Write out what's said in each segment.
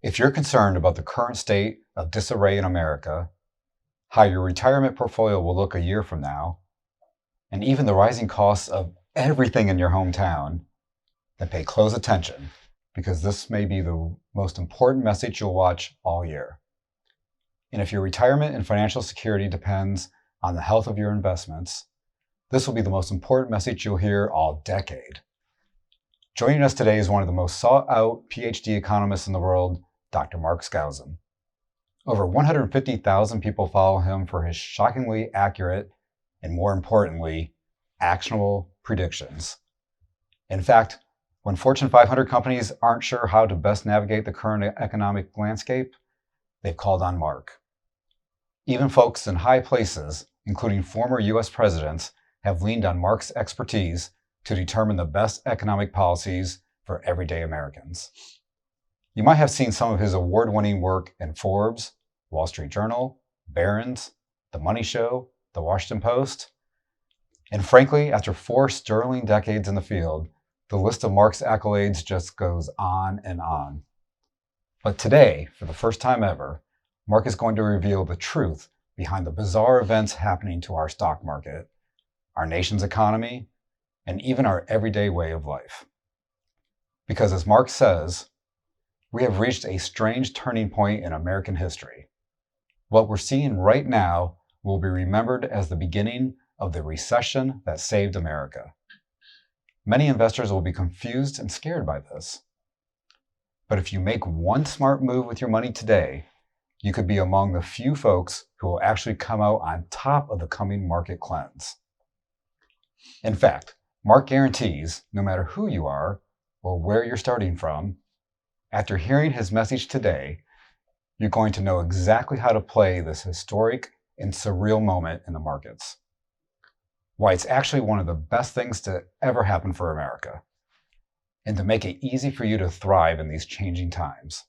If you're concerned about the current state of disarray in America, how your retirement portfolio will look a year from now, and even the rising costs of everything in your hometown, then pay close attention, because this may be the most important message you'll watch all year. And if your retirement and financial security depends on the health of your investments, this will be the most important message you'll hear all decade. Joining us today is one of the most sought-out PhD economists in the world, Dr. Mark Skousen. Over 150,000 people follow him for his shockingly accurate and, more importantly, actionable predictions. In fact, when Fortune 500 companies aren't sure how to best navigate the current economic landscape, they've called on Mark. Even folks in high places, including former US presidents, have leaned on Mark's expertise to determine the best economic policies for everyday Americans. You might have seen some of his award-winning work in Forbes, Wall Street Journal, Barron's, The Money Show, The Washington Post. And frankly, after 4 sterling decades in the field, the list of Mark's accolades just goes on and on. But today, for the first time ever, Mark is going to reveal the truth behind the bizarre events happening to our stock market, our nation's economy, and even our everyday way of life. Because as Mark says, we have reached a strange turning point in American history. What we're seeing right now will be remembered as the beginning of the recession that saved America. Many investors will be confused and scared by this. But if you make one smart move with your money today, you could be among the few folks who will actually come out on top of the coming market cleanse. In fact, Mark guarantees, no matter who you are or where you're starting from, after hearing his message today, you're going to know exactly how to play this historic and surreal moment in the markets. Why it's actually one of the best things to ever happen for America, and to make it easy for you to thrive in these changing times.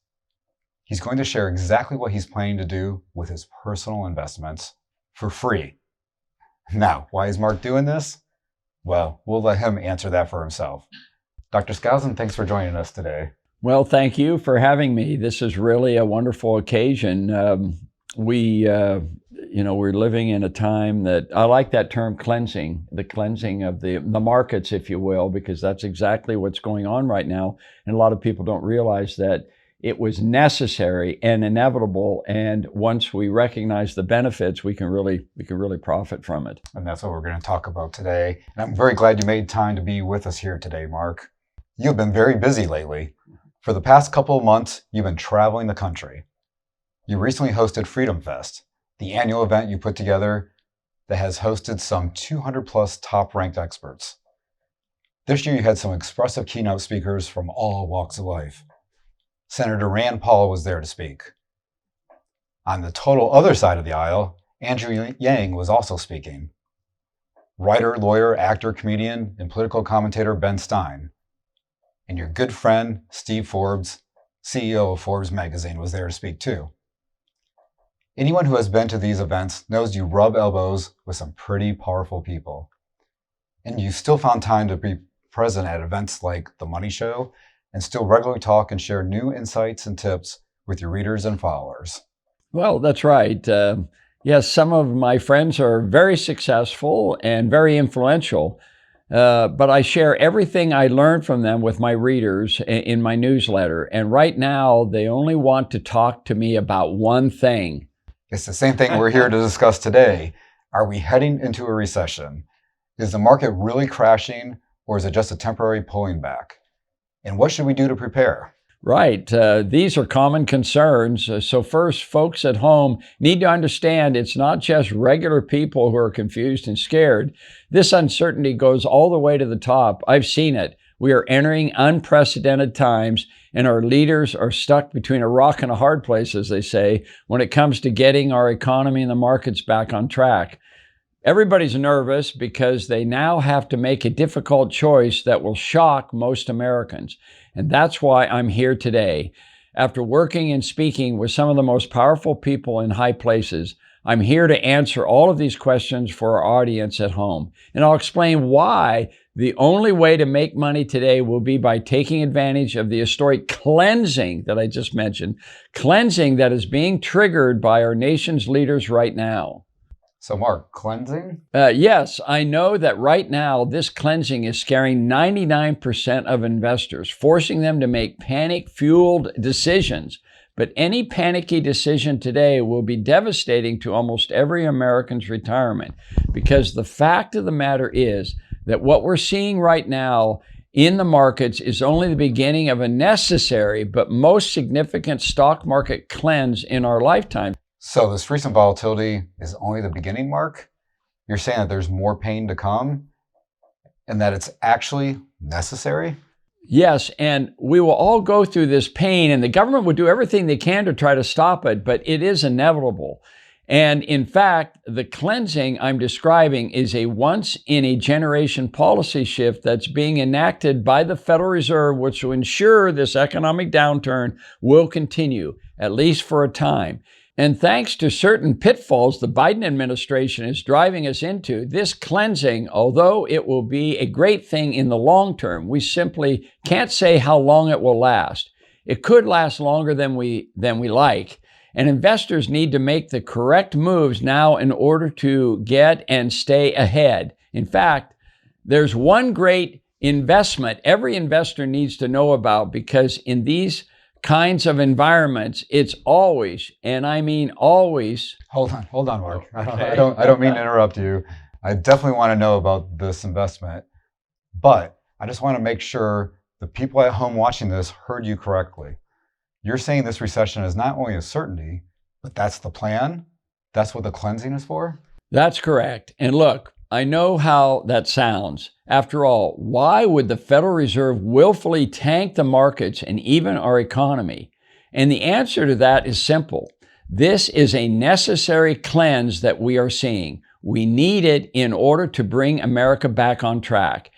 He's going to share exactly what he's planning to do with his personal investments for free. Now, why is Mark doing this? Well, we'll let him answer that for himself. Dr. Skousen, thanks for joining us today. Well, thank you for having me. This is really a wonderful occasion. We're living in a time that, I like that term cleansing, the cleansing of the markets, if you will, because that's exactly what's going on right now. And a lot of people don't realize that it was necessary and inevitable. And once we recognize the benefits, we can really profit from it. And that's what we're going to talk about today. And I'm very glad you made time to be with us here today, Mark. You've been very busy lately. For the past couple of months, you've been traveling the country. You recently hosted Freedom Fest, the annual event you put together that has hosted some 200 plus top-ranked experts. This year you had some expressive keynote speakers from all walks of life. Senator Rand Paul was there to speak. On the total other side of the aisle, Andrew Yang was also speaking. Writer, lawyer, actor, comedian, and political commentator Ben Stein. And your good friend, Steve Forbes, CEO of Forbes magazine, was there to speak too. Anyone who has been to these events knows you rub elbows with some pretty powerful people. And you still found time to be present at events like The Money Show and still regularly talk and share new insights and tips with your readers and followers. Well, that's right. Yes, some of my friends are very successful and very influential, but I share everything I learned from them with my readers in my newsletter. And right now, they only want to talk to me about one thing. It's the same thing we're here to discuss today. Are we heading into a recession? Is the market really crashing, or is it just a temporary pulling back? And what should we do to prepare? Right. These are common concerns. So first, folks at home need to understand it's not just regular people who are confused and scared. This uncertainty goes all the way to the top. I've seen it. We are entering unprecedented times, and our leaders are stuck between a rock and a hard place, as they say, when it comes to getting our economy and the markets back on track. Everybody's nervous because they now have to make a difficult choice that will shock most Americans. And that's why I'm here today. After working and speaking with some of the most powerful people in high places, I'm here to answer all of these questions for our audience at home. And I'll explain why The only way to make money today will be by taking advantage of the historic cleansing that I just mentioned, cleansing that is being triggered by our nation's leaders right now. So, Mark, cleansing? Yes, I know that right now this cleansing is scaring 99% of investors, forcing them to make panic-fueled decisions. But any panicky decision today will be devastating to almost every American's retirement, because the fact of the matter is that what we're seeing right now in the markets is only the beginning of a necessary but most significant stock market cleanse in our lifetime. So this recent volatility is only the beginning, Mark? You're saying that there's more pain to come and that it's actually necessary? Yes, and we will all go through this pain, and the government will do everything they can to try to stop it, but it is inevitable. And in fact, the cleansing I'm describing is a once-in-a-generation policy shift that's being enacted by the Federal Reserve, which will ensure this economic downturn will continue, at least for a time. And thanks to certain pitfalls the Biden administration is driving us into, this cleansing, although it will be a great thing in the long term, we simply can't say how long it will last. It could last longer than we like, and investors need to make the correct moves now in order to get and stay ahead. In fact, there's one great investment every investor needs to know about, because in these kinds of environments, it's always, and I mean always. Hold on, Mark. I don't mean to interrupt you. I definitely want to know about this investment, but I just want to make sure the people at home watching this heard you correctly. You're saying this recession is not only a certainty, but that's the plan? That's what the cleansing is for? That's correct. And look, I know how that sounds. After all, why would the Federal Reserve willfully tank the markets and even our economy? And the answer to that is simple. This is a necessary cleanse that we are seeing. We need it in order to bring America back on track.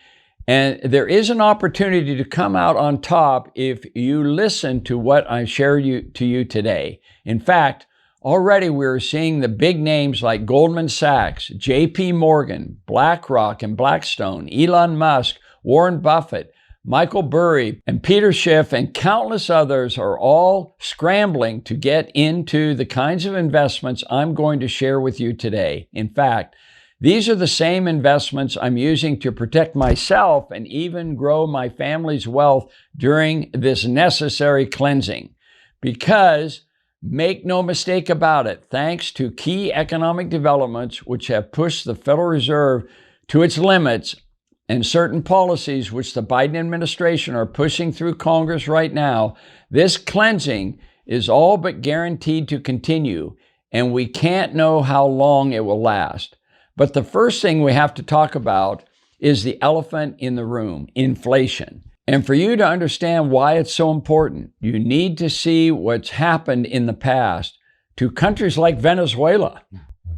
And there is an opportunity to come out on top if you listen to what I share to you today. In fact, already we're seeing the big names like Goldman Sachs, JP Morgan, BlackRock and Blackstone, Elon Musk, Warren Buffett, Michael Burry, and Peter Schiff, and countless others are all scrambling to get into the kinds of investments I'm going to share with you today. In fact, these are the same investments I'm using to protect myself and even grow my family's wealth during this necessary cleansing. Because, make no mistake about it, thanks to key economic developments which have pushed the Federal Reserve to its limits and certain policies which the Biden administration are pushing through Congress right now, this cleansing is all but guaranteed to continue, and we can't know how long it will last. But the first thing we have to talk about is the elephant in the room, inflation. And for you to understand why it's so important, you need to see what's happened in the past to countries like Venezuela.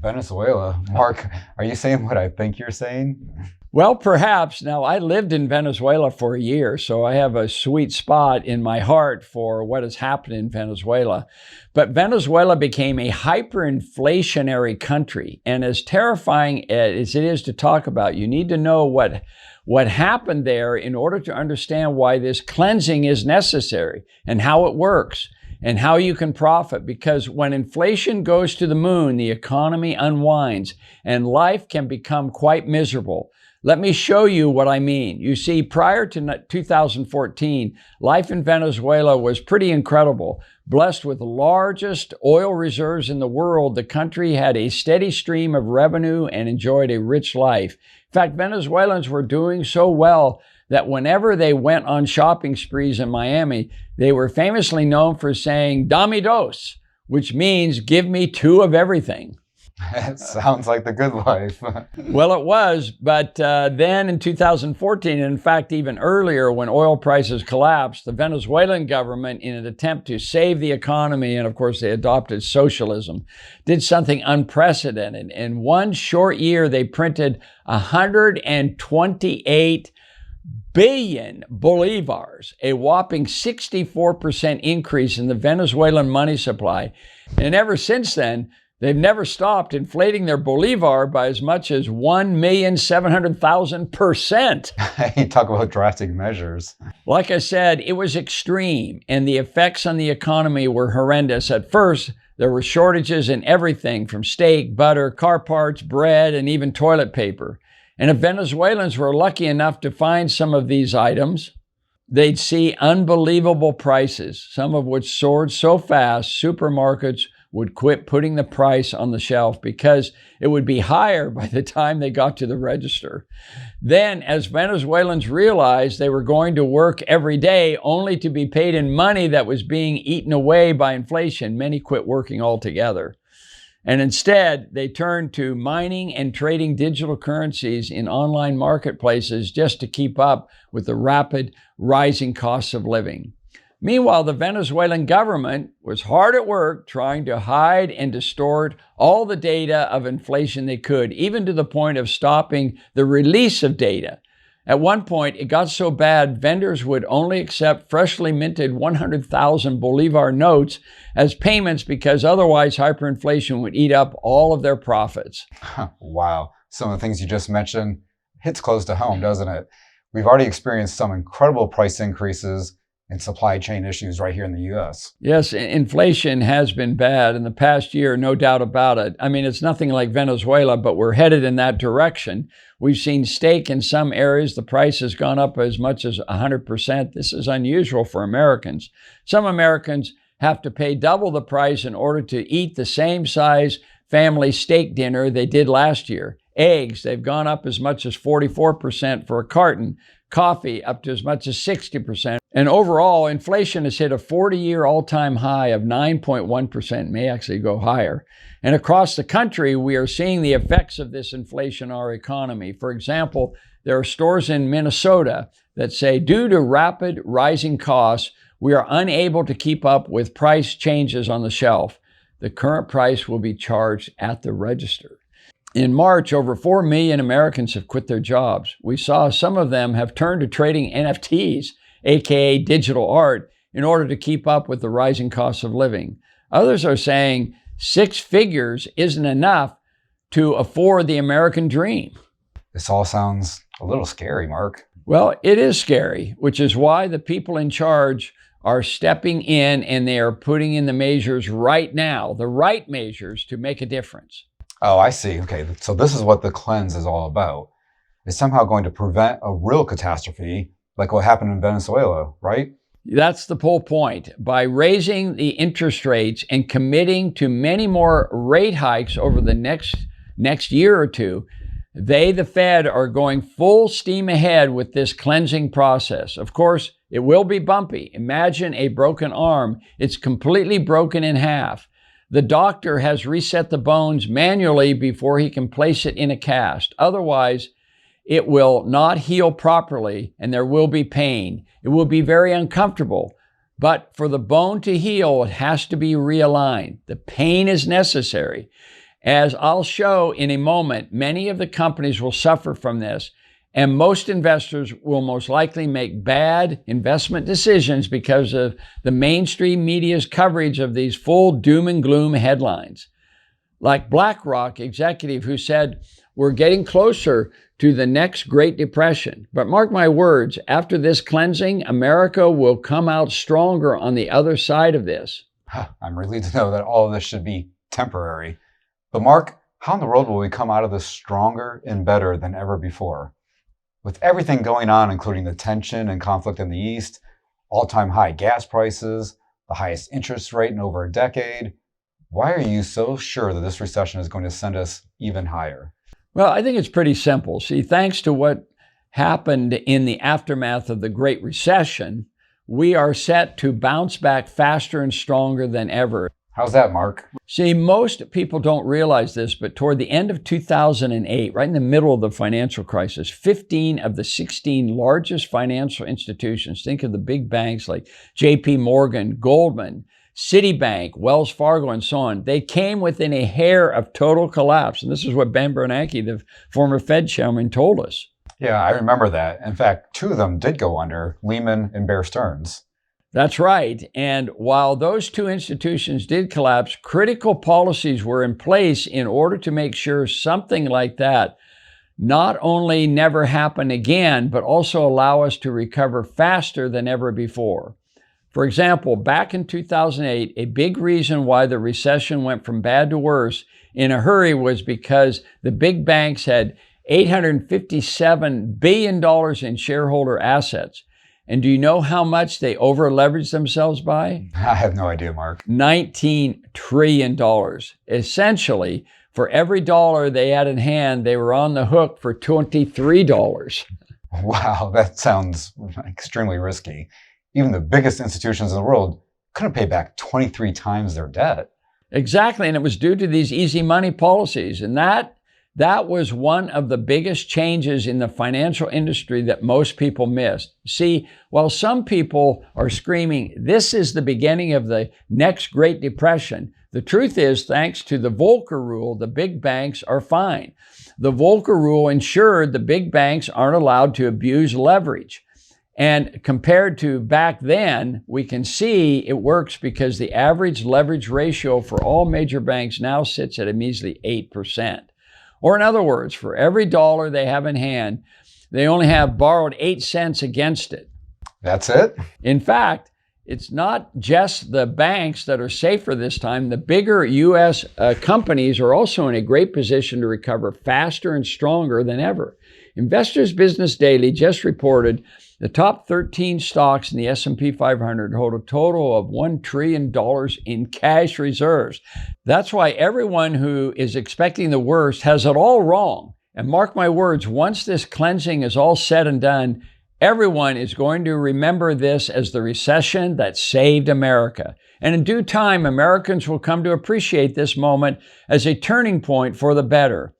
Venezuela? Mark, are you saying what I think you're saying? Well, perhaps. Now, I lived in Venezuela for a year, so I have a sweet spot in my heart for what has happened in Venezuela. But Venezuela became a hyperinflationary country. And as terrifying as it is to talk about, you need to know what happened there in order to understand why this cleansing is necessary and how it works and how you can profit. Because when inflation goes to the moon, the economy unwinds and life can become quite miserable. Let me show you what I mean. You see, prior to 2014, life in Venezuela was pretty incredible. Blessed with the largest oil reserves in the world, the country had a steady stream of revenue and enjoyed a rich life. In fact, Venezuelans were doing so well that whenever they went on shopping sprees in Miami, they were famously known for saying, "Dame dos," which means give me two of everything. It sounds like the good life. Well, it was, but then in 2014, and in fact, even earlier, when oil prices collapsed, the Venezuelan government, in an attempt to save the economy, and of course they adopted socialism, did something unprecedented. In one short year, they printed 128 billion bolivars, a whopping 64% increase in the Venezuelan money supply. And ever since then, They've never stopped inflating their bolivar by as much as 1,700,000%. You talk about drastic measures. Like I said, it was extreme, and the effects on the economy were horrendous. At first, there were shortages in everything from steak, butter, car parts, bread, and even toilet paper. And if Venezuelans were lucky enough to find some of these items, they'd see unbelievable prices, some of which soared so fast, supermarkets would quit putting the price on the shelf because it would be higher by the time they got to the register. Then, as Venezuelans realized they were going to work every day only to be paid in money that was being eaten away by inflation, many quit working altogether. And instead, they turned to mining and trading digital currencies in online marketplaces just to keep up with the rapid rising costs of living. Meanwhile, the Venezuelan government was hard at work trying to hide and distort all the data of inflation they could, even to the point of stopping the release of data. At one point, it got so bad, vendors would only accept freshly minted 100,000 Bolivar notes as payments because otherwise hyperinflation would eat up all of their profits. Wow. Some of the things you just mentioned hits close to home, doesn't it? We've already experienced some incredible price increases and supply chain issues right here in the U.S. Yes, inflation has been bad in the past year, no doubt about it. I mean, it's nothing like Venezuela, but we're headed in that direction. We've seen steak in some areas. The price has gone up as much as 100%. This is unusual for Americans. Some Americans have to pay double the price in order to eat the same size family steak dinner they did last year. Eggs, they've gone up as much as 44% for a carton. Coffee up to as much as 60%. And overall, inflation has hit a 40-year all-time high of 9.1%, may actually go higher. And across the country, we are seeing the effects of this inflation on our economy. For example, there are stores in Minnesota that say, due to rapid rising costs, we are unable to keep up with price changes on the shelf. The current price will be charged at the register. In March, over 4 million Americans have quit their jobs. We saw some of them have turned to trading NFTs, aka digital art, in order to keep up with the rising costs of living. Others are saying 6 figures isn't enough to afford the American dream. This all sounds a little scary, Mark. Well, it is scary, which is why the people in charge are stepping in and they are putting in the measures right now, the right measures to make a difference. Oh, I see. Okay, so this is what the cleanse is all about. It's somehow going to prevent a real catastrophe like what happened in Venezuela, right? That's the whole point. By raising the interest rates and committing to many more rate hikes over the next year or two, they, the Fed, are going full steam ahead with this cleansing process. Of course, it will be bumpy. Imagine a broken arm. It's completely broken in half. The doctor has reset the bones manually before he can place it in a cast. Otherwise, it will not heal properly and there will be pain. It will be very uncomfortable. But for the bone to heal, it has to be realigned. The pain is necessary. As I'll show in a moment, many of the companies will suffer from this, and most investors will most likely make bad investment decisions because of the mainstream media's coverage of these full doom and gloom headlines. Like BlackRock executive who said, we're getting closer to the next Great Depression. But mark my words, after this cleansing, America will come out stronger on the other side of this. I'm relieved to know that all of this should be temporary. But Mark, how in the world will we come out of this stronger and better than ever before? With everything going on, including the tension and conflict in the East, all-time high gas prices, the highest interest rate in over a decade, why are you so sure that this recession is going to send us even higher? Well, I think it's pretty simple. See, thanks to what happened in the aftermath of the Great Recession, we are set to bounce back faster and stronger than ever. How's that, Mark? See, most people don't realize this, but toward the end of 2008, right in the middle of the financial crisis, 15 of the 16 largest financial institutions, think of the big banks like JP Morgan, Goldman, Citibank, Wells Fargo, and so on, they came within a hair of total collapse. And this is what Ben Bernanke, the former Fed chairman, told us. Yeah, I remember that. In fact, 2 of them did go under, Lehman and Bear Stearns. That's right. And while those two institutions did collapse, critical policies were in place in order to make sure something like that not only never happen again, but also allow us to recover faster than ever before. For example, back in 2008, a big reason why the recession went from bad to worse in a hurry was because the big banks had $857 billion in shareholder assets. And do you know how much they over-leveraged themselves by? I have no idea, Mark. $19 trillion. Essentially, for every dollar they had in hand, they were on the hook for $23. Wow, that sounds extremely risky. Even the biggest institutions in the world couldn't pay back 23 times their debt. Exactly, and it was due to these easy money policies. And that was one of the biggest changes in the financial industry that most people missed. See, while some people are screaming, this is the beginning of the next Great Depression, the truth is, thanks to the Volcker Rule, the big banks are fine. The Volcker Rule ensured the big banks aren't allowed to abuse leverage. And compared to back then, we can see it works because the average leverage ratio for all major banks now sits at a measly 8%. Or in other words, for every dollar they have in hand, they only have borrowed 8 cents against it. That's it? In fact, it's not just the banks that are safer this time. The bigger U.S. companies are also in a great position to recover faster and stronger than ever. Investors Business Daily just reported the top 13 stocks in the S&P 500 hold a total of $1 trillion in cash reserves. That's why everyone who is expecting the worst has it all wrong. And mark my words, once this cleansing is all said and done, everyone is going to remember this as the recession that saved America. And in due time, Americans will come to appreciate this moment as a turning point for the better.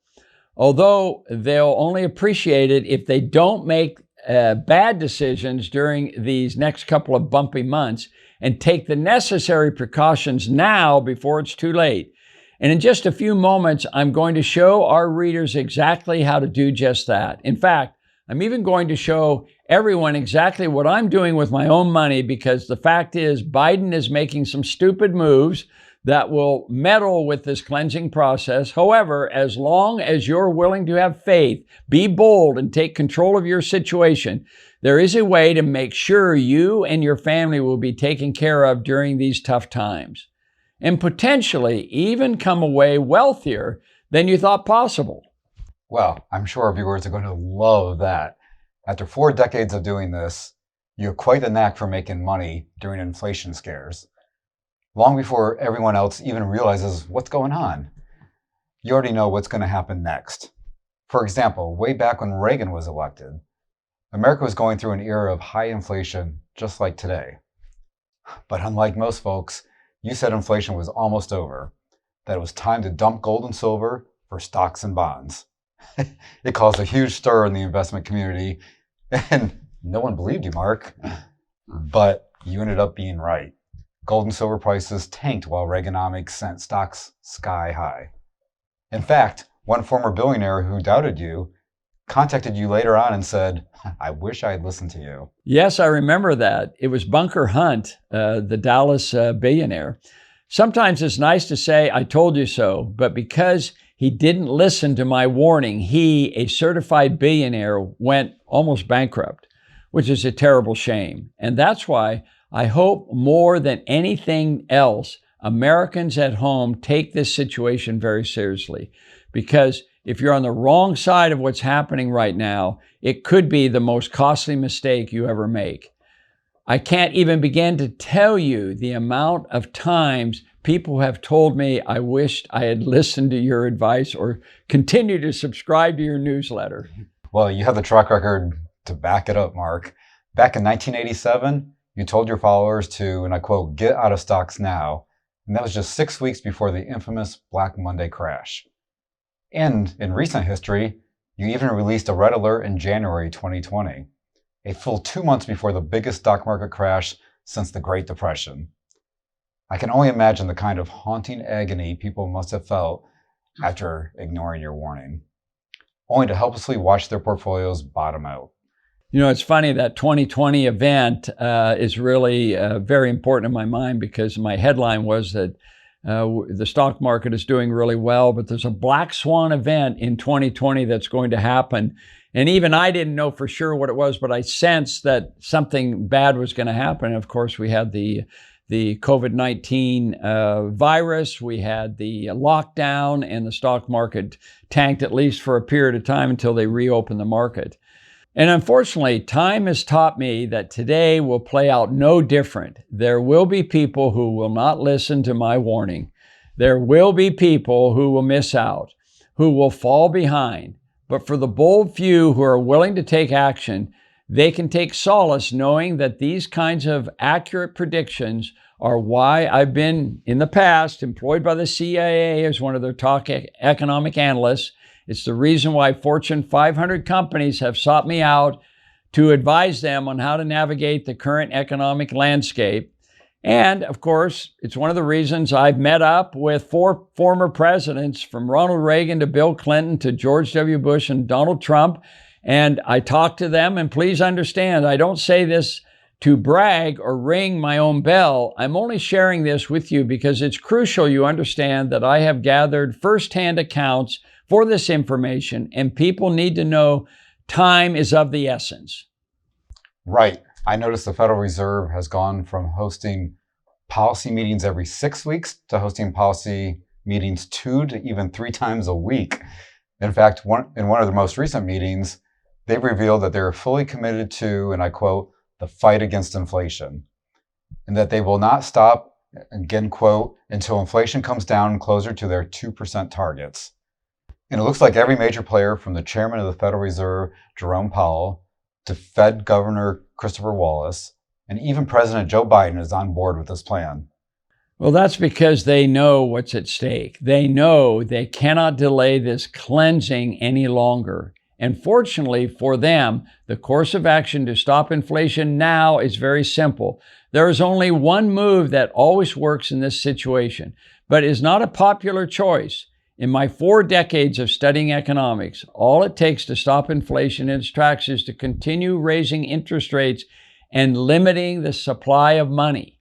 Although they'll only appreciate it if they don't make bad decisions during these next couple of bumpy months and take the necessary precautions now before it's too late. And in just a few moments, I'm going to show our readers exactly how to do just that. In fact, I'm even going to show everyone exactly what I'm doing with my own money, because the fact is Biden is making some stupid moves that will meddle with this cleansing process. However, as long as you're willing to have faith, be bold, and take control of your situation, there is a way to make sure you and your family will be taken care of during these tough times, and potentially even come away wealthier than you thought possible. Well, I'm sure our viewers are going to love that. After 4 decades of doing this, you have quite the knack for making money during inflation scares, long before everyone else even realizes what's going on. You already know what's going to happen next. For example, way back when Reagan was elected, America was going through an era of high inflation just like today. But unlike most folks, you said inflation was almost over, that it was time to dump gold and silver for stocks and bonds. It caused a huge stir in the investment community, and no one believed you, Mark. But you ended up being right. Gold and silver prices tanked while Reaganomics sent stocks sky high. In fact, one former billionaire who doubted you contacted you later on and said, I wish I had listened to you. Yes, I remember that. It was Bunker Hunt, the Dallas billionaire. Sometimes it's nice to say, I told you so, but because he didn't listen to my warning, he, a certified billionaire, went almost bankrupt, which is a terrible shame. And that's why I hope more than anything else, Americans at home take this situation very seriously. Because if you're on the wrong side of what's happening right now, it could be the most costly mistake you ever make. I can't even begin to tell you the amount of times people have told me, I wished I had listened to your advice or continue to subscribe to your newsletter. Well, you have the track record to back it up, Mark. Back in 1987, you told your followers to, and I quote, get out of stocks now. And that was just 6 weeks before the infamous Black Monday crash. And in recent history, you even released a red alert in January 2020, a full 2 months before the biggest stock market crash since the Great Depression. I can only imagine the kind of haunting agony people must have felt after ignoring your warning, only to helplessly watch their portfolios bottom out. It's funny that 2020 event is really very important in my mind, because my headline was that the stock market is doing really well, but there's a black swan event in 2020 that's going to happen. And even I didn't know for sure what it was, but I sensed that something bad was going to happen. And of course, we had the COVID-19 virus, we had the lockdown, and the stock market tanked, at least for a period of time, until they reopened the market. And unfortunately, time has taught me that today will play out no different. There will be people who will not listen to my warning. There will be people who will miss out, who will fall behind. But for the bold few who are willing to take action, they can take solace knowing that these kinds of accurate predictions are why I've been, in the past, employed by the CIA as one of their top economic analysts. It's the reason why Fortune 500 companies have sought me out to advise them on how to navigate the current economic landscape. And of course, it's one of the reasons I've met up with 4 former presidents, from Ronald Reagan to Bill Clinton to George W. Bush and Donald Trump. And I talk to them, and please understand, I don't say this to brag or ring my own bell. I'm only sharing this with you because it's crucial you understand that I have gathered firsthand accounts for this information, and people need to know time is of the essence. Right. I noticed the Federal Reserve has gone from hosting policy meetings every 6 weeks to hosting policy meetings 2 to even 3 times a week. In fact, in one of the most recent meetings, they revealed that they are fully committed to, and I quote, the fight against inflation, and that they will not stop, again, quote, until inflation comes down closer to their 2% targets. And it looks like every major player, from the chairman of the Federal Reserve, Jerome Powell, to Fed Governor Christopher Wallace, and even President Joe Biden, is on board with this plan. Well, that's because they know what's at stake. They know they cannot delay this cleansing any longer. And fortunately for them, the course of action to stop inflation now is very simple. There is only one move that always works in this situation, but is not a popular choice. In my 4 decades of studying economics, all it takes to stop inflation in its tracks is to continue raising interest rates and limiting the supply of money.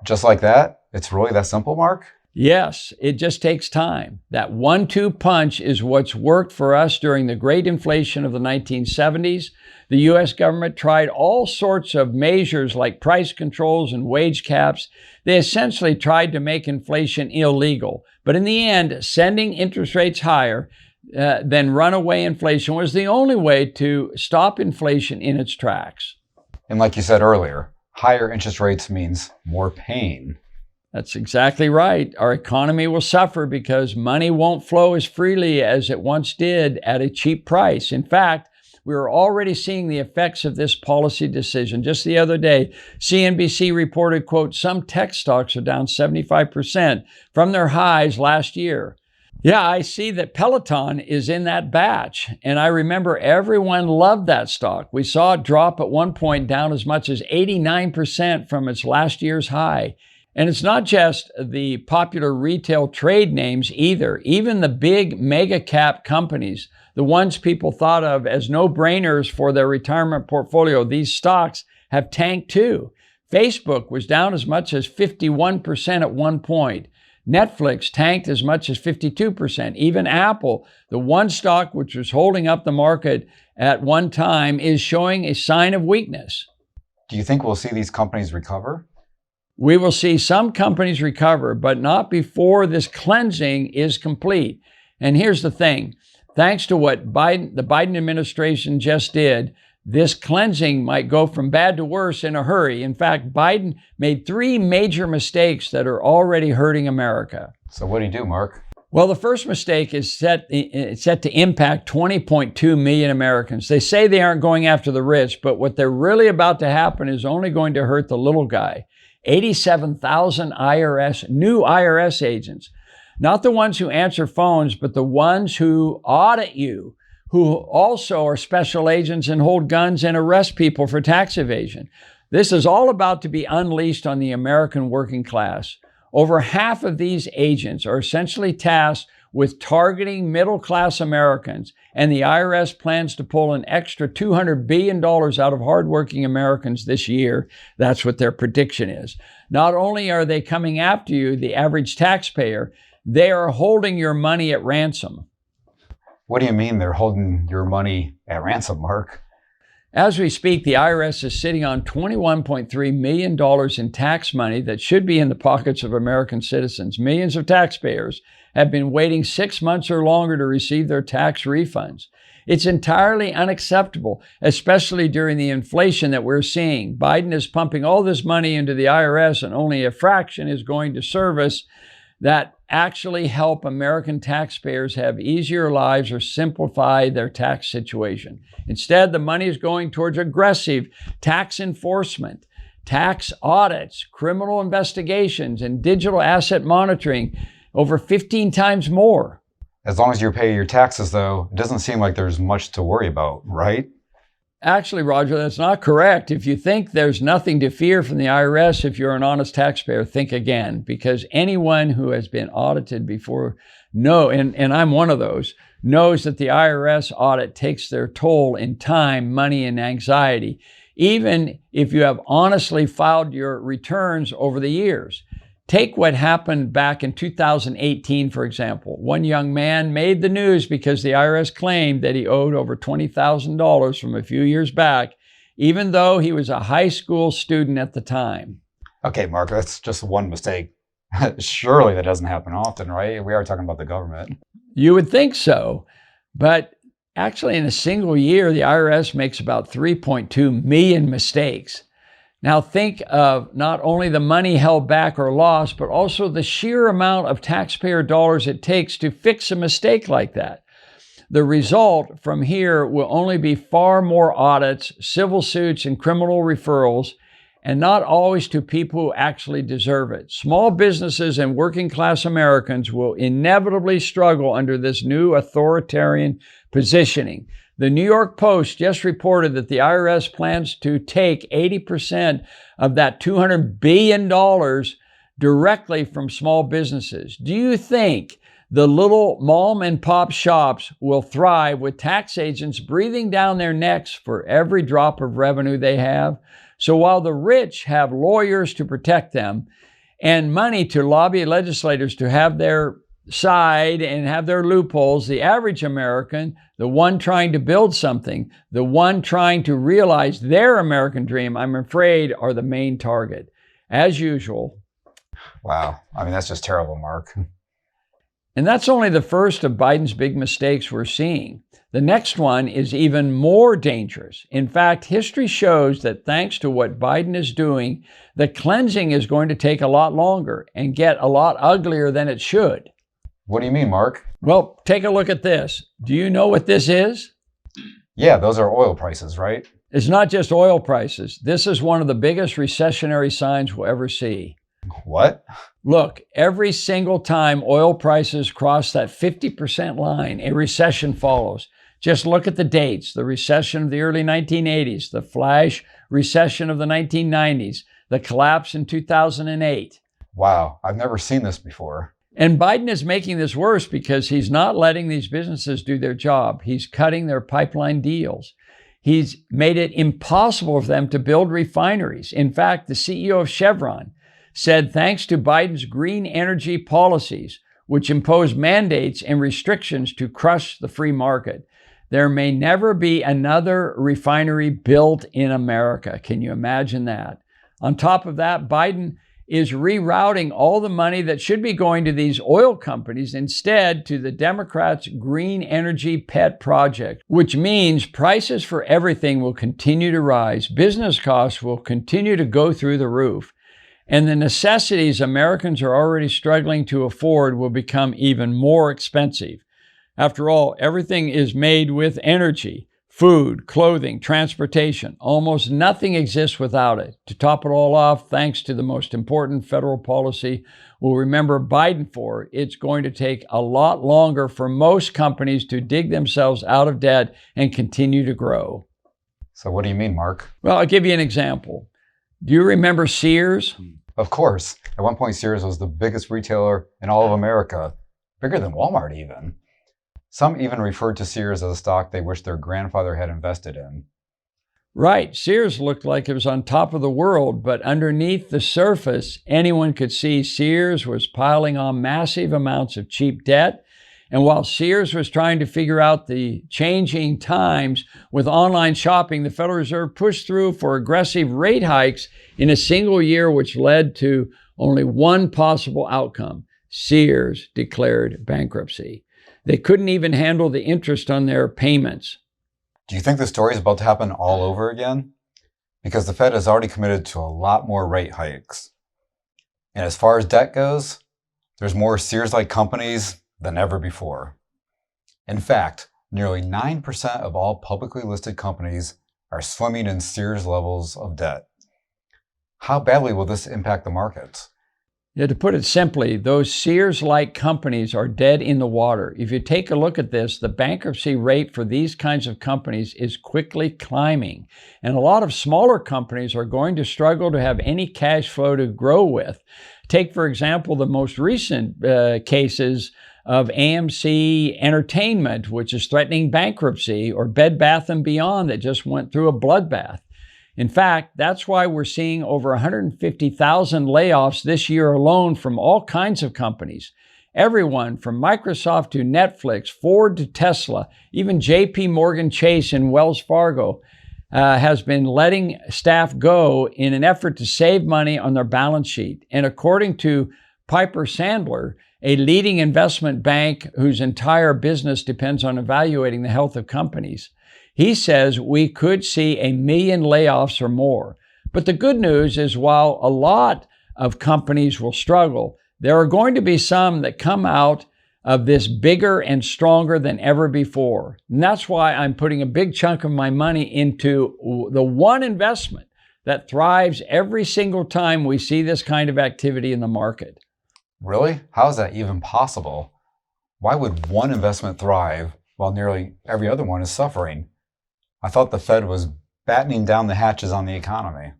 Just like that? It's really that simple, Mark? Yes, it just takes time. That 1-2 punch is what's worked for us during the great inflation of the 1970s. The U.S. government tried all sorts of measures like price controls and wage caps. They essentially tried to make inflation illegal. But in the end, sending interest rates higher than runaway inflation was the only way to stop inflation in its tracks. And like you said earlier, higher interest rates means more pain. That's exactly right. Our economy will suffer because money won't flow as freely as it once did at a cheap price. In fact, we are already seeing the effects of this policy decision. Just the other day, CNBC reported, quote, some tech stocks are down 75% from their highs last year. Yeah, I see that Peloton is in that batch. And I remember everyone loved that stock. We saw it drop at one point down as much as 89% from its last year's high. And it's not just the popular retail trade names either. Even the big mega cap companies, the ones people thought of as no-brainers for their retirement portfolio, these stocks have tanked too. Facebook was down as much as 51% at one point. Netflix tanked as much as 52%. Even Apple, the one stock which was holding up the market at one time, is showing a sign of weakness. Do you think we'll see these companies recover? We will see some companies recover, but not before this cleansing is complete. And here's the thing. Thanks to what the Biden administration just did, this cleansing might go from bad to worse in a hurry. In fact, Biden made 3 major mistakes that are already hurting America. So what do you do, Mark? Well, the first mistake is set to impact 20.2 million Americans. They say they aren't going after the rich, but what they're really about to happen is only going to hurt the little guy. 87,000 new IRS agents, not the ones who answer phones, but the ones who audit you, who also are special agents and hold guns and arrest people for tax evasion. This is all about to be unleashed on the American working class. Over half of these agents are essentially tasked with targeting middle-class Americans, and the IRS plans to pull an extra $200 billion out of hardworking Americans this year. That's what their prediction is. Not only are they coming after you, the average taxpayer, they are holding your money at ransom. What do you mean they're holding your money at ransom, Mark? As we speak, the IRS is sitting on $21.3 million in tax money that should be in the pockets of American citizens. Millions of taxpayers have been waiting 6 months or longer to receive their tax refunds. It's entirely unacceptable, especially during the inflation that we're seeing. Biden is pumping all this money into the IRS, and only a fraction is going to service that actually help American taxpayers have easier lives or simplify their tax situation. Instead, the money is going towards aggressive tax enforcement, tax audits, criminal investigations, and digital asset monitoring, over 15 times more. As long as you pay your taxes, though, it doesn't seem like there's much to worry about, right? Actually, Roger, that's not correct. If you think there's nothing to fear from the IRS, if you're an honest taxpayer, think again, because anyone who has been audited before and I'm one of those, knows that the IRS audit takes their toll in time, money, and anxiety, even if you have honestly filed your returns over the years. Take what happened back in 2018, for example. One young man made the news because the IRS claimed that he owed over $20,000 from a few years back, even though he was a high school student at the time. Okay, Mark, that's just one mistake. Surely that doesn't happen often, right? We are talking about the government. You would think so, but actually in a single year, the IRS makes about 3.2 million mistakes. Now think of not only the money held back or lost, but also the sheer amount of taxpayer dollars it takes to fix a mistake like that. The result from here will only be far more audits, civil suits, and criminal referrals, and not always to people who actually deserve it. Small businesses and working class Americans will inevitably struggle under this new authoritarian positioning. The New York Post just reported that the IRS plans to take 80% of that $200 billion directly from small businesses. Do you think the little mom and pop shops will thrive with tax agents breathing down their necks for every drop of revenue they have? So while the rich have lawyers to protect them and money to lobby legislators to have their side and have their loopholes, the average American, the one trying to build something, the one trying to realize their American dream, I'm afraid, are the main target. As usual. Wow. I mean, that's just terrible, Mark. And that's only the first of Biden's big mistakes we're seeing. The next one is even more dangerous. In fact, history shows that thanks to what Biden is doing, the cleansing is going to take a lot longer and get a lot uglier than it should. What do you mean, Mark? Well, take a look at this. Do you know what this is? Yeah, those are oil prices, right? It's not just oil prices. This is one of the biggest recessionary signs we'll ever see. What? Look, every single time oil prices cross that 50% line, a recession follows. Just look at the dates: the recession of the early 1980s, the flash recession of the 1990s, the collapse in 2008. Wow, I've never seen this before. And Biden is making this worse because he's not letting these businesses do their job. He's cutting their pipeline deals. He's made it impossible for them to build refineries. In fact, the CEO of Chevron said thanks to Biden's green energy policies, which impose mandates and restrictions to crush the free market, there may never be another refinery built in America. Can you imagine that? On top of that, Biden is rerouting all the money that should be going to these oil companies instead to the Democrats' green energy pet project, which means prices for everything will continue to rise, business costs will continue to go through the roof, and the necessities Americans are already struggling to afford will become even more expensive. After all, everything is made with energy. Food, clothing, transportation. Almost nothing exists without it. To top it all off, thanks to the most important federal policy we'll remember Biden for, it's going to take a lot longer for most companies to dig themselves out of debt and continue to grow. So what do you mean, Mark? Well, I'll give you an example. Do you remember Sears? Of course. At one point, Sears was the biggest retailer in all of America. bigger than Walmart even. Some even referred to Sears as a stock they wish their grandfather had invested in. Right, Sears looked like it was on top of the world, but underneath the surface, anyone could see Sears was piling on massive amounts of cheap debt. And while Sears was trying to figure out the changing times with online shopping, the Federal Reserve pushed through for aggressive rate hikes in a single year, which led to only one possible outcome. Sears declared bankruptcy. They couldn't even handle the interest on their payments. Do you think the story is about to happen all over again? Because the Fed has already committed to a lot more rate hikes. And as far as debt goes, there's more Sears-like companies than ever before. In fact, nearly 9% of all publicly listed companies are swimming in Sears levels of debt. How badly will this impact the markets? Yeah, to put it simply, those Sears-like companies are dead in the water. If you take a look at this, the bankruptcy rate for these kinds of companies is quickly climbing. And a lot of smaller companies are going to struggle to have any cash flow to grow with. Take, for example, the most recent cases of AMC Entertainment, which is threatening bankruptcy, or Bed Bath & Beyond that just went through a bloodbath. In fact, that's why we're seeing over 150,000 layoffs this year alone from all kinds of companies. Everyone from Microsoft to Netflix, Ford to Tesla, even JP Morgan Chase and Wells Fargo has been letting staff go in an effort to save money on their balance sheet. And according to Piper Sandler, a leading investment bank whose entire business depends on evaluating the health of companies, he says we could see 1 million layoffs or more. But the good news is, while a lot of companies will struggle, there are going to be some that come out of this bigger and stronger than ever before. And that's why I'm putting a big chunk of my money into the one investment that thrives every single time we see this kind of activity in the market. Really? How is that even possible? Why would one investment thrive while nearly every other one is suffering? I thought the Fed was battening down the hatches on the economy.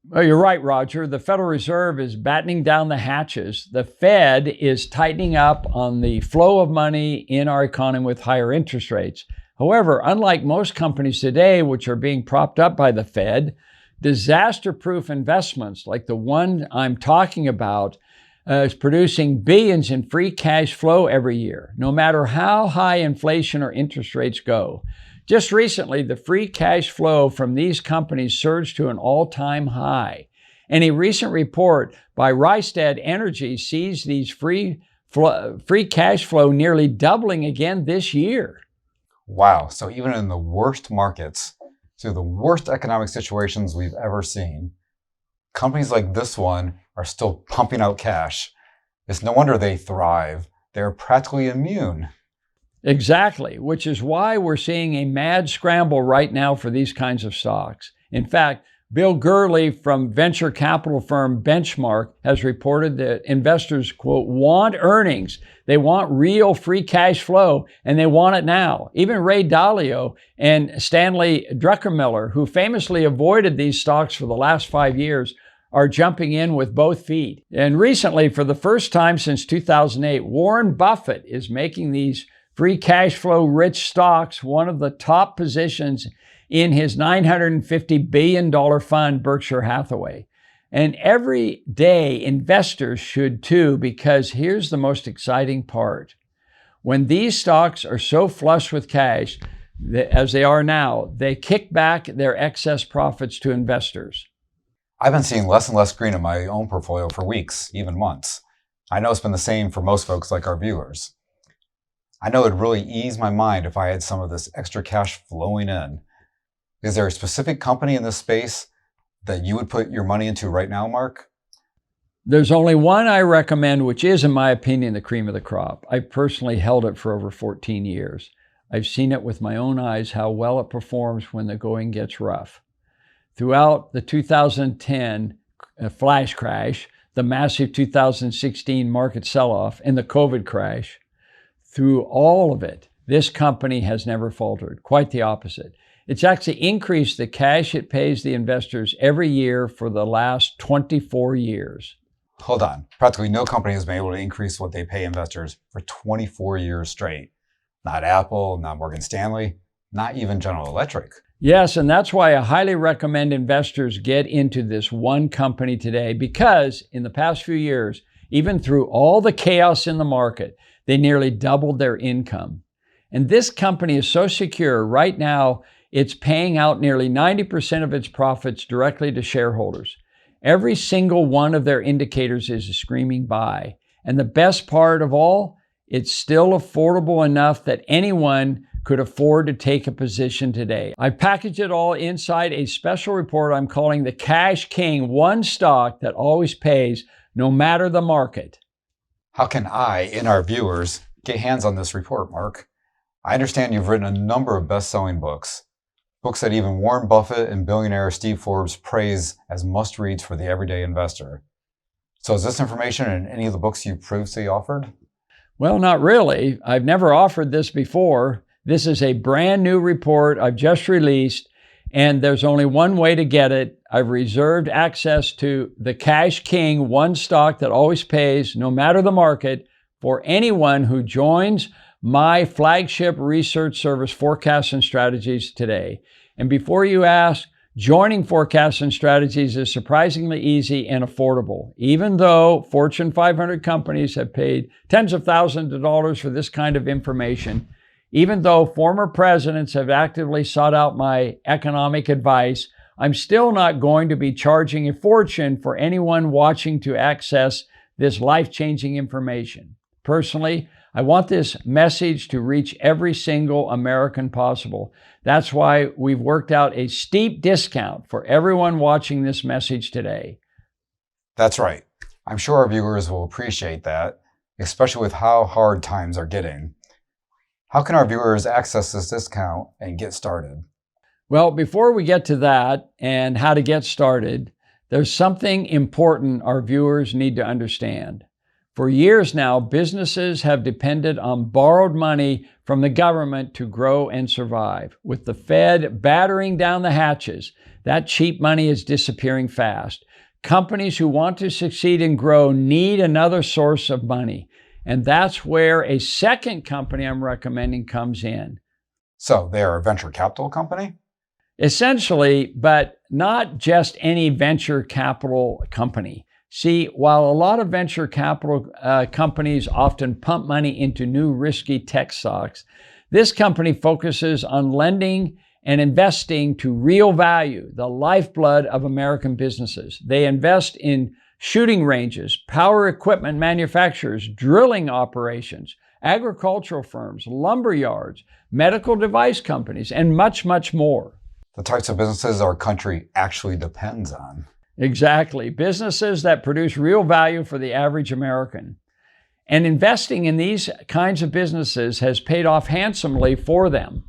Well, you're right, Roger. The Federal Reserve is battening down the hatches. The Fed is tightening up on the flow of money in our economy with higher interest rates. However, unlike most companies today, which are being propped up by the Fed, disaster-proof investments like the one I'm talking about is producing billions in free cash flow every year, no matter how high inflation or interest rates go. Just recently, the free cash flow from these companies surged to an all-time high. And a recent report by Rystad Energy sees these free cash flow nearly doubling again this year. Wow, so even in the worst markets, through the worst economic situations we've ever seen, companies like this one are still pumping out cash. It's no wonder they thrive. They're practically immune. Exactly, which is why we're seeing a mad scramble right now for these kinds of stocks. In fact, Bill Gurley from venture capital firm Benchmark has reported that investors, quote, want earnings. They want real free cash flow, and they want it now. Even Ray Dalio and Stanley Druckenmiller, who famously avoided these stocks for the last 5 years, are jumping in with both feet. And recently, for the first time since 2008, Warren Buffett is making these free cash flow rich stocks one of the top positions in his $950 billion fund, Berkshire Hathaway. And every day investors should too, because here's the most exciting part. When these stocks are so flush with cash, as they are now, they kick back their excess profits to investors. I've been seeing less and less green in my own portfolio for weeks, even months. I know it's been the same for most folks like our viewers. I know it'd really ease my mind if I had some of this extra cash flowing in. Is there a specific company in this space that you would put your money into right now, Mark? There's only one I recommend, which is, in my opinion, the cream of the crop. I personally held it for over 14 years. I've seen it with my own eyes how well it performs when the going gets rough. Throughout the 2010 flash crash, the massive 2016 market sell-off, and the COVID crash, through all of it, this company has never faltered. Quite the opposite. It's actually increased the cash it pays the investors every year for the last 24 years. Hold on. Practically no company has been able to increase what they pay investors for 24 years straight. Not Apple, not Morgan Stanley, not even General Electric. Yes, and that's why I highly recommend investors get into this one company today, because in the past few years, even through all the chaos in the market, they nearly doubled their income. And this company is so secure. Right now, it's paying out nearly 90% of its profits directly to shareholders. Every single one of their indicators is a screaming buy. And the best part of all, it's still affordable enough that anyone could afford to take a position today. I packaged it all inside a special report I'm calling the Cash King, one stock that always pays no matter the market. How can I and our viewers get hands on this report, Mark? I understand you've written a number of best-selling books that even Warren Buffett and billionaire Steve Forbes praise as must-reads for the everyday investor. So is this information in any of the books you've previously offered? Well, not really. I've never offered this before. This is a brand new report I've just released, and there's only one way to get it. I've reserved access to the Cash King, one stock that always pays no matter the market, for anyone who joins my flagship research service, Forecasts and Strategies, today. And before you ask, joining Forecasts and Strategies is surprisingly easy and affordable. Even though Fortune 500 companies have paid tens of thousands of dollars for this kind of information, even though former presidents have actively sought out my economic advice, I'm still not going to be charging a fortune for anyone watching to access this life-changing information. Personally, I want this message to reach every single American possible. That's why we've worked out a steep discount for everyone watching this message today. That's right. I'm sure our viewers will appreciate that, especially with how hard times are getting. How can our viewers access this discount and get started? Well, before we get to that and how to get started, there's something important our viewers need to understand. For years now, businesses have depended on borrowed money from the government to grow and survive. With the Fed battering down the hatches, that cheap money is disappearing fast. Companies who want to succeed and grow need another source of money. And that's where a second company I'm recommending comes in. So they are a venture capital company? Essentially, but not just any venture capital company. See, while a lot of venture capital companies often pump money into new risky tech stocks, this company focuses on lending and investing to real value, the lifeblood of American businesses. They invest in shooting ranges, power equipment manufacturers, drilling operations, agricultural firms, lumber yards, medical device companies, and much, much more. The types of businesses our country actually depends on. Exactly. Businesses that produce real value for the average American. And investing in these kinds of businesses has paid off handsomely for them.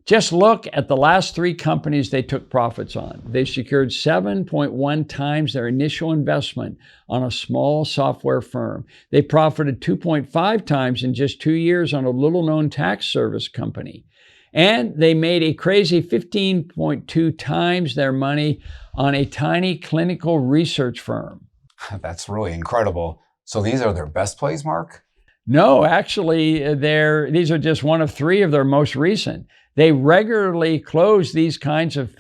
Just look at the last three companies they took profits on. They secured 7.1 times their initial investment on a small software firm. They profited 2.5 times in just 2 years on a little-known tax service company. And they made a crazy 15.2 times their money on a tiny clinical research firm. That's really incredible. So these are their best plays, Mark? No, actually, these are just one of three of their most recent. They regularly close these kinds of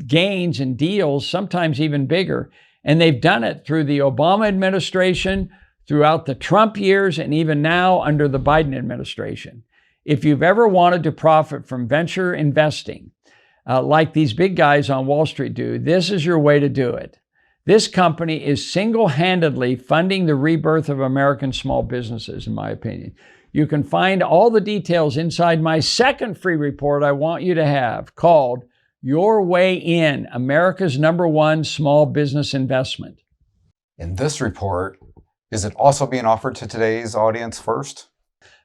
gains and deals, sometimes even bigger. And they've done it through the Obama administration, throughout the Trump years, and even now under the Biden administration. If you've ever wanted to profit from venture investing, like these big guys on Wall Street do, this is your way to do it. This company is single-handedly funding the rebirth of American small businesses, in my opinion. You can find all the details inside my second free report I want you to have, called Your Way In, America's #1 Small Business Investment. In this report, is it also being offered to today's audience first?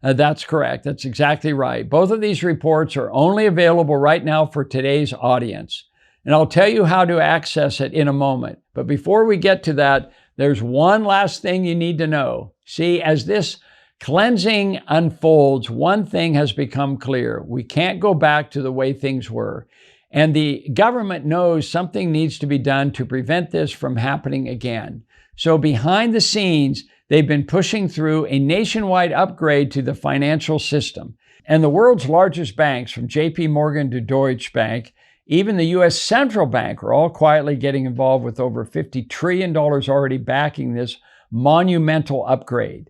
That's correct. That's exactly right. Both of these reports are only available right now for today's audience. And I'll tell you how to access it in a moment. But before we get to that, there's one last thing you need to know. See, as this cleansing unfolds, one thing has become clear. We can't go back to the way things were. And the government knows something needs to be done to prevent this from happening again. So behind the scenes, they've been pushing through a nationwide upgrade to the financial system. And the world's largest banks, from JP Morgan to Deutsche Bank, even the U.S. Central Bank, are all quietly getting involved with over $50 trillion already backing this monumental upgrade.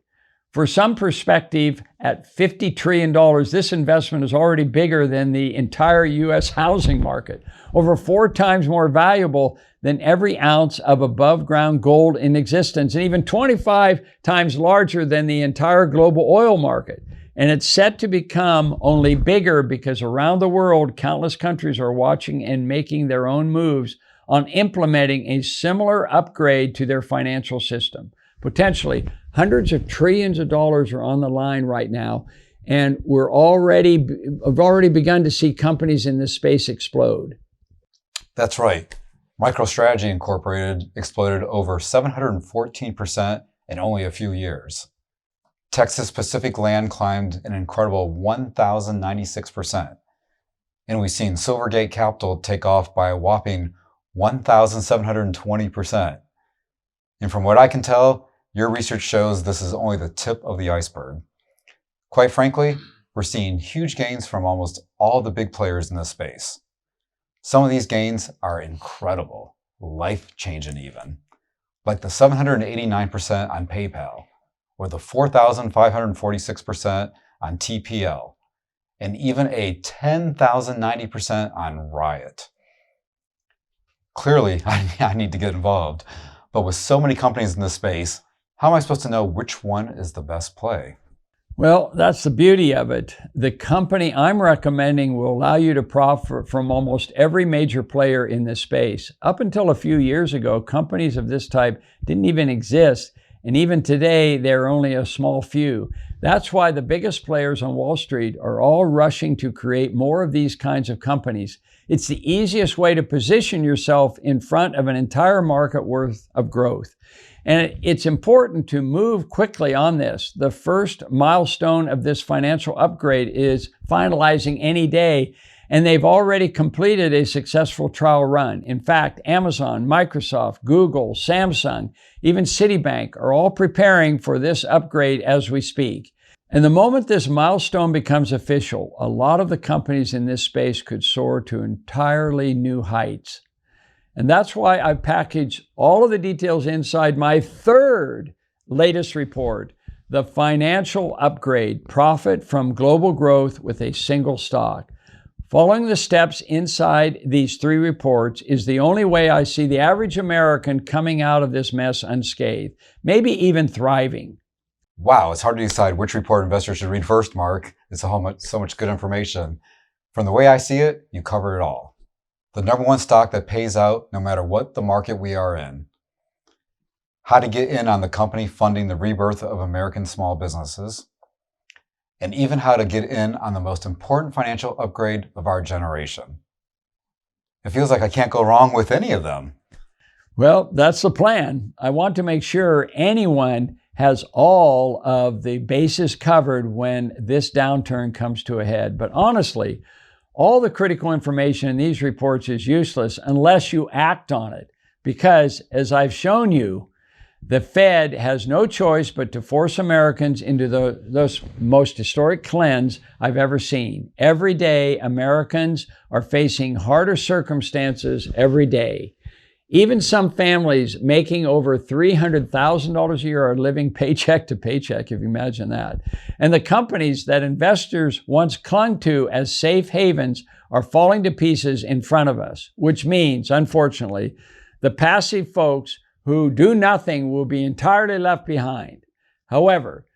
For some perspective, at $50 trillion, this investment is already bigger than the entire U.S. housing market, over 4 times more valuable than every ounce of above-ground gold in existence, and even 25 times larger than the entire global oil market. And it's set to become only bigger because around the world, countless countries are watching and making their own moves on implementing a similar upgrade to their financial system. Potentially, hundreds of trillions of dollars are on the line right now, and we've already begun to see companies in this space explode. That's right. MicroStrategy Incorporated exploded over 714% in only a few years. Texas Pacific Land climbed an incredible 1,096%. And we've seen Silvergate Capital take off by a whopping 1,720%. And from what I can tell, your research shows this is only the tip of the iceberg. Quite frankly, we're seeing huge gains from almost all the big players in this space. Some of these gains are incredible, life-changing even, like the 789% on PayPal, or the 4,546% on TPL, and even a 10,090% on Riot. Clearly, I need to get involved, but with so many companies in this space, how am I supposed to know which one is the best play? Well, that's the beauty of it. The company I'm recommending will allow you to profit from almost every major player in this space. Up until a few years ago, companies of this type didn't even exist, and even today, they're only a small few. That's why the biggest players on Wall Street are all rushing to create more of these kinds of companies. It's the easiest way to position yourself in front of an entire market worth of growth. And it's important to move quickly on this. The first milestone of this financial upgrade is finalizing any day, and they've already completed a successful trial run. In fact, Amazon, Microsoft, Google, Samsung, even Citibank are all preparing for this upgrade as we speak. And the moment this milestone becomes official, a lot of the companies in this space could soar to entirely new heights. And that's why I've packaged all of the details inside my third latest report, The Financial Upgrade: Profit from Global Growth with a Single Stock. Following the steps inside these 3 reports is the only way I see the average American coming out of this mess unscathed, maybe even thriving. Wow, it's hard to decide which report investors should read first, Mark. It's so much good information. From the way I see it, you cover it all. The number one stock that pays out no matter what the market we are in. How to get in on the company funding the rebirth of American small businesses. And even how to get in on the most important financial upgrade of our generation. It feels like I can't go wrong with any of them. Well, that's the plan. I want to make sure anyone has all of the bases covered when this downturn comes to a head. But honestly, all the critical information in these reports is useless unless you act on it. Because, as I've shown you, the Fed has no choice but to force Americans into the most historic cleanse I've ever seen. Every day, Americans are facing harder circumstances every day. Even some families making over $300,000 a year are living paycheck to paycheck, if you imagine that. And the companies that investors once clung to as safe havens are falling to pieces in front of us, which means, unfortunately, the passive folks who do nothing will be entirely left behind. However,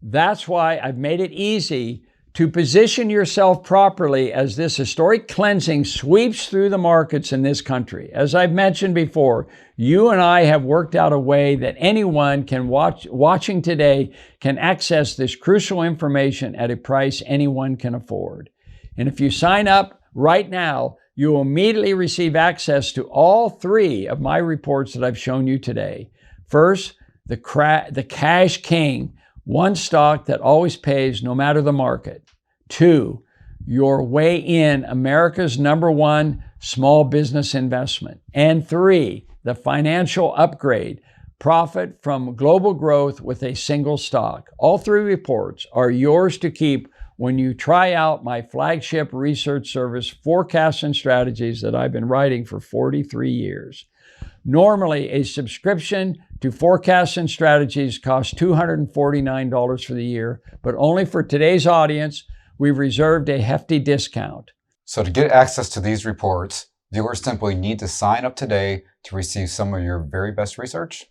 that's why I've made it easy to position yourself properly as this historic cleansing sweeps through the markets in this country. As I've mentioned before, you and I have worked out a way that anyone watching today can access this crucial information at a price anyone can afford. And if you sign up right now, you will immediately receive access to all 3 of my reports that I've shown you today. First, the Cash King, one stock that always pays no matter the market. 2, your way in America's #1 small business investment. And 3, the financial upgrade, profit from global growth with a single stock. All 3 reports are yours to keep when you try out my flagship research service, Forecasts and Strategies, that I've been writing for 43 years. Normally, a subscription to Forecasts and Strategies costs $249 for the year, but only for today's audience, we've reserved a hefty discount. So to get access to these reports, viewers simply need to sign up today to receive some of your very best research?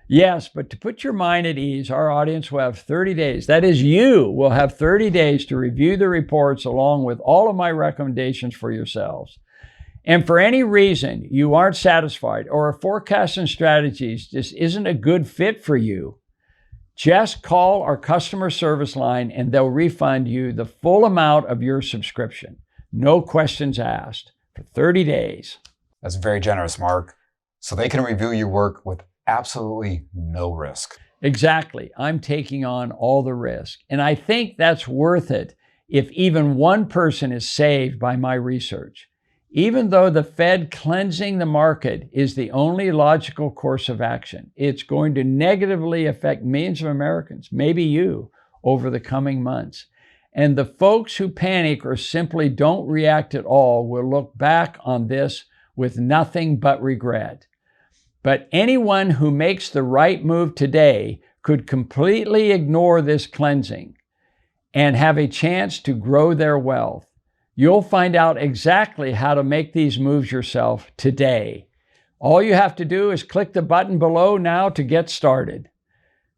Yes, but to put your mind at ease, our audience will have 30 days. That is, you will have 30 days to review the reports along with all of my recommendations for yourselves. And for any reason you aren't satisfied or a Forecasts and Strategies just isn't a good fit for you, just call our customer service line and they'll refund you the full amount of your subscription. No questions asked for 30 days. That's very generous, Mark. So they can review your work with absolutely no risk. Exactly. I'm taking on all the risk. And I think that's worth it if even one person is saved by my research. Even though the Fed cleansing the market is the only logical course of action, it's going to negatively affect millions of Americans, maybe you, over the coming months. And the folks who panic or simply don't react at all will look back on this with nothing but regret. But anyone who makes the right move today could completely ignore this cleansing and have a chance to grow their wealth. You'll find out exactly how to make these moves yourself today. All you have to do is click the button below now to get started.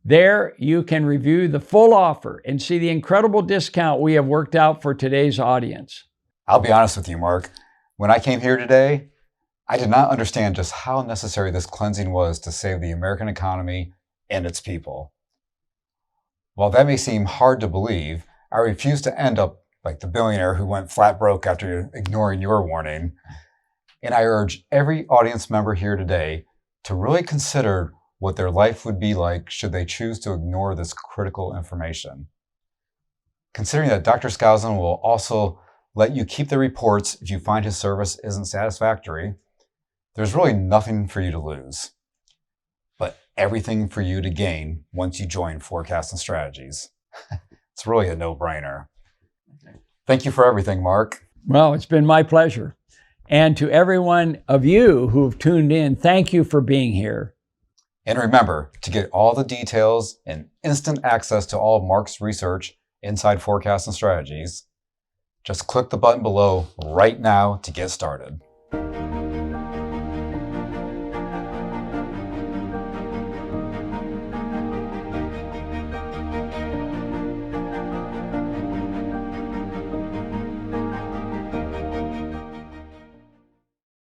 There you can review the full offer and see the incredible discount we have worked out for today's audience. I'll be honest with you, Mark. When I came here today, I did not understand just how necessary this cleansing was to save the American economy and its people. While that may seem hard to believe, I refuse to end up like the billionaire who went flat broke after ignoring your warning. And I urge every audience member here today to really consider what their life would be like should they choose to ignore this critical information. Considering that Dr. Skousen will also let you keep the reports if you find his service isn't satisfactory, there's really nothing for you to lose, but everything for you to gain once you join Forecasts and Strategies. It's really a no-brainer. Thank you for everything, Mark. Well, it's been my pleasure. And to everyone of you who've tuned in, thank you for being here. And remember, to get all the details and instant access to all of Mark's research inside Forecasts and Strategies, just click the button below right now to get started.